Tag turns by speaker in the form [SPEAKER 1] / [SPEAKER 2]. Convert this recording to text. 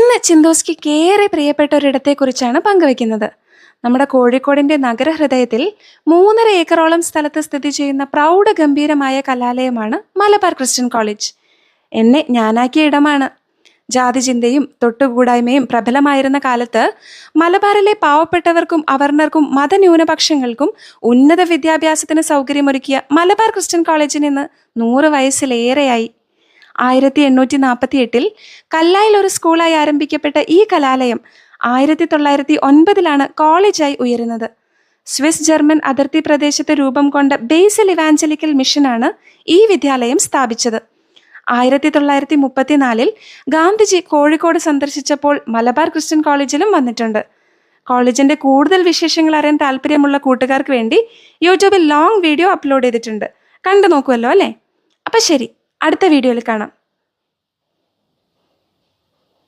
[SPEAKER 1] ഇന്ന് ചിന്തോസ്കിക്ക് ഏറെ പ്രിയപ്പെട്ട ഒരിടത്തെക്കുറിച്ചാണ് പങ്കുവയ്ക്കുന്നത്. നമ്മുടെ കോഴിക്കോടിന്റെ നഗരഹൃദയത്തിൽ 3.5 ഏക്കറോളം സ്ഥലത്ത് സ്ഥിതി ചെയ്യുന്ന പ്രൗഢഗംഭീരമായ കലാലയമാണ് മലബാർ ക്രിസ്ത്യൻ കോളേജ്. എന്നെ ഞാനാക്കിയ ഇടമാണ്. ജാതിചിന്തയും തൊട്ടുകൂടായ്മയും പ്രബലമായിരുന്ന കാലത്ത് മലബാറിലെ പാവപ്പെട്ടവർക്കും അവർണർക്കും മതന്യൂനപക്ഷങ്ങൾക്കും ഉന്നത വിദ്യാഭ്യാസത്തിന് സൗകര്യമൊരുക്കിയ മലബാർ ക്രിസ്ത്യൻ കോളേജിന് ഇന്ന് 100 വയസ്സിലേറെയായി. 1848 കല്ലായിൽ ഒരു സ്കൂളായി ആരംഭിക്കപ്പെട്ട ഈ കലാലയം 1909 കോളേജായി ഉയരുന്നത്. സ്വിസ് ജർമ്മൻ അതിർത്തി പ്രദേശത്ത് രൂപം കൊണ്ട ബേസിൽ ഇവാഞ്ചലിക്കൽ മിഷനാണ് ഈ വിദ്യാലയം സ്ഥാപിച്ചത്. 1934 ഗാന്ധിജി കോഴിക്കോട് സന്ദർശിച്ചപ്പോൾ മലബാർ ക്രിസ്ത്യൻ കോളേജിലും വന്നിട്ടുണ്ട്. കോളേജിന്റെ കൂടുതൽ വിശേഷങ്ങൾ അറിയാൻ താല്പര്യമുള്ള കൂട്ടുകാർക്ക് വേണ്ടി യൂട്യൂബിൽ ലോങ് വീഡിയോ അപ്ലോഡ് ചെയ്തിട്ടുണ്ട്. കണ്ടു നോക്കുമല്ലോ അല്ലേ? അപ്പം ശരി, അടുത്ത വീഡിയോയിൽ കാണാം.